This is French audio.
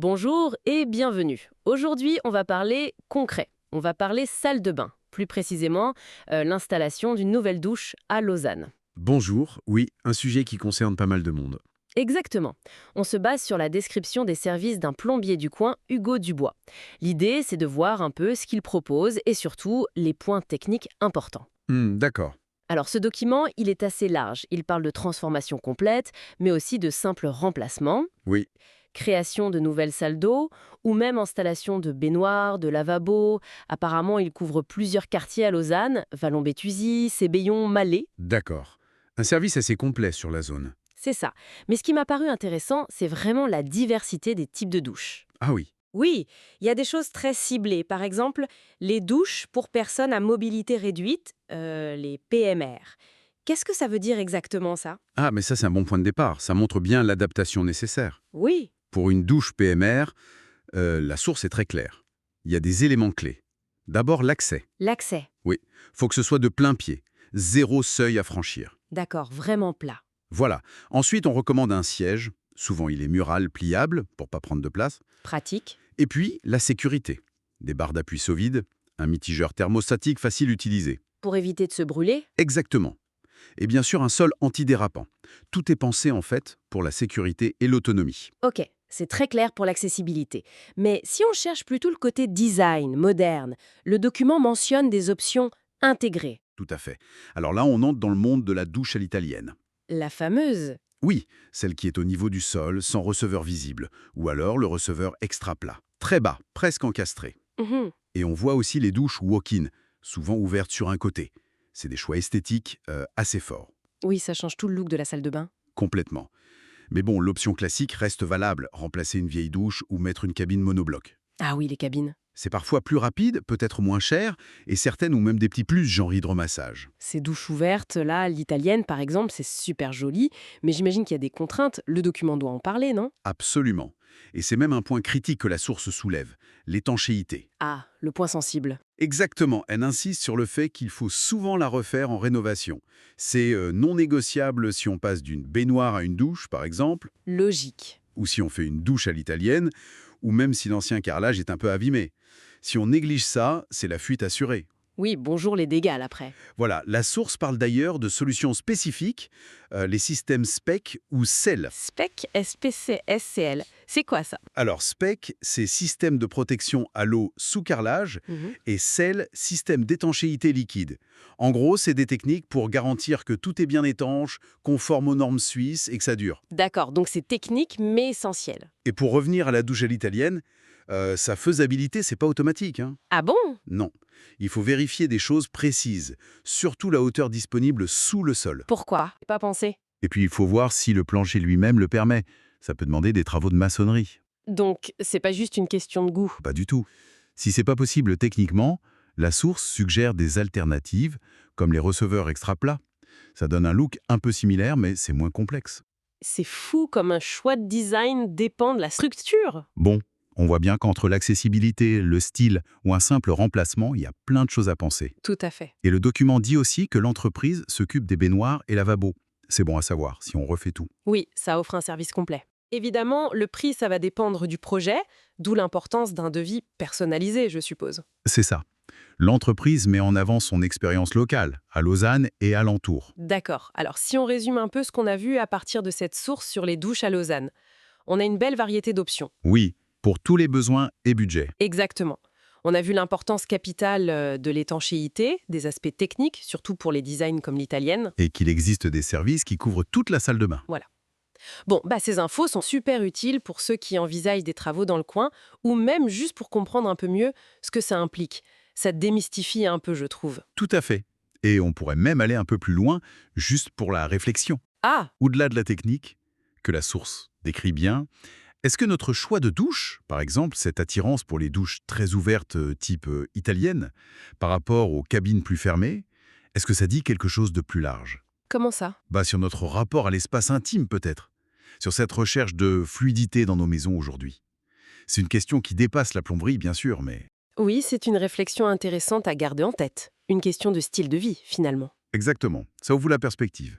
Bonjour et bienvenue. Aujourd'hui, on va parler concret. On va parler salle de bain. Plus précisément, l'installation d'une nouvelle douche à Lausanne. Bonjour, oui, un sujet qui concerne pas mal de monde. Exactement. On se base sur la description des services d'un plombier du coin, Hugo Dubois. L'idée, c'est de voir un peu ce qu'il propose et surtout les points techniques importants. D'accord. Alors ce document, il est assez large. Il parle de transformation complète, mais aussi de simples remplacements, Oui, création de nouvelles salles d'eau, ou même installation de baignoires, de lavabos. Apparemment, il couvre plusieurs quartiers à Lausanne, Vallon-Béthuzy, Sébeillon, Malais. d'accord. Un service assez complet sur la zone. C'est ça. Mais ce qui m'a paru intéressant, c'est vraiment la diversité des types de douches. Ah oui. Oui, il y a des choses très ciblées. Par exemple, les douches pour personnes à mobilité réduite, les PMR. Qu'est-ce que ça veut dire exactement ça? Ah, mais ça c'est un bon point de départ, ça montre bien l'adaptation nécessaire. Oui, Pour une douche PMR, la source est très claire. Il y a des éléments clés. D'abord l'accès. l'accès. Oui, faut que ce soit de plein pied, zéro seuil à franchir. D'accord, vraiment plat. Voilà. Ensuite, on recommande un siège. Souvent, il est mural, pliable, pour pas prendre de place. Pratique. Et puis, la sécurité. Des barres d'appui sous vide, un mitigeur thermostatique facile à utiliser. Pour éviter de se brûler. Exactement. Et bien sûr, un sol antidérapant. Tout est pensé, en fait, pour la sécurité et l'autonomie. Ok, c'est très clair pour l'accessibilité. Mais si on cherche plutôt le côté design, moderne, le document mentionne des options intégrées. Tout à fait. Alors là, on entre dans le monde de la douche à l'italienne. La fameuse. Oui, celle qui est au niveau du sol, sans receveur visible. Ou alors le receveur extra plat. Très bas, presque encastré. Mhm. Et on voit aussi les douches walk-in, souvent ouvertes sur un côté. C'est des choix esthétiques assez forts. Oui, ça change tout le look de la salle de bain. Complètement. Mais bon, l'option classique reste valable, remplacer une vieille douche ou mettre une cabine monobloc. Ah oui, les cabines. C'est parfois plus rapide, peut-être moins cher, et certaines ont même des petits plus genre hydromassage. Ces douches ouvertes, là, l'italienne par exemple, c'est super joli, mais j'imagine qu'il y a des contraintes. Le document doit en parler, non? Absolument. Et c'est même un point critique que la source soulève, l'étanchéité. Ah, le point sensible. Exactement, elle insiste sur le fait qu'il faut souvent la refaire en rénovation. C'est non négociable si on passe d'une baignoire à une douche, par exemple, Logique. ou si on fait une douche à l'italienne, ou même si l'ancien carrelage est un peu abîmé. Si on néglige ça, c'est la fuite assurée. Oui, bonjour les dégâts après. Voilà, la source parle d'ailleurs de solutions spécifiques, les systèmes SPEC ou SEL. SPEC, SPCSCL, c'est quoi ça? Alors SPEC, c'est système de protection à l'eau sous carrelage, Mhm. et SEL, système d'étanchéité liquide. En gros, c'est des techniques pour garantir que tout est bien étanche, conforme aux normes suisses et que ça dure. D'accord, donc c'est technique mais essentiel. Et pour revenir à la douche à l'italienne, sa faisabilité, c'est pas automatique, hein. Ah bon? Non. Il faut vérifier des choses précises, surtout la hauteur disponible sous le sol. Pourquoi? Pas pensé. Et puis il faut voir si le plancher lui-même le permet. Ça peut demander des travaux de maçonnerie. Donc, c'est pas juste une question de goût. Pas du tout. Si c'est pas possible techniquement, la source suggère des alternatives, comme les receveurs extra plats. Ça donne un look un peu similaire, mais c'est moins complexe. C'est fou comme un choix de design dépend de la structure. Bon, on voit bien qu'entre l'accessibilité, le style ou un simple remplacement, il y a plein de choses à penser. Tout à fait. Et le document dit aussi que l'entreprise s'occupe des baignoires et lavabos. C'est bon à savoir, si on refait tout. Oui, ça offre un service complet. Évidemment, le prix, ça va dépendre du projet, d'où l'importance d'un devis personnalisé, je suppose. C'est ça. L'entreprise met en avant son expérience locale, à Lausanne et alentour. D'accord. Alors, si on résume un peu ce qu'on a vu à partir de cette source sur les douches à Lausanne, on a une belle variété d'options. Oui, pour tous les besoins et budgets. Exactement. On a vu l'importance capitale de l'étanchéité, des aspects techniques, surtout pour les designs comme l'italienne. Et qu'il existe des services qui couvrent toute la salle de bain. Voilà. Bon, ces infos sont super utiles pour ceux qui envisagent des travaux dans le coin, ou même juste pour comprendre un peu mieux ce que ça implique. Ça démystifie un peu, je trouve. Tout à fait. Et on pourrait même aller un peu plus loin, juste pour la réflexion. Ah, Au-delà de la technique, que la source décrit bien, est-ce que notre choix de douche, par exemple cette attirance pour les douches très ouvertes type italienne, par rapport aux cabines plus fermées, est-ce que ça dit quelque chose de plus large? comment ça? Sur notre rapport à l'espace intime peut-être, sur cette recherche de fluidité dans nos maisons aujourd'hui. C'est une question qui dépasse la plomberie bien sûr, mais... Oui, c'est une réflexion intéressante à garder en tête. Une question de style de vie, finalement. Exactement, ça ouvre la perspective.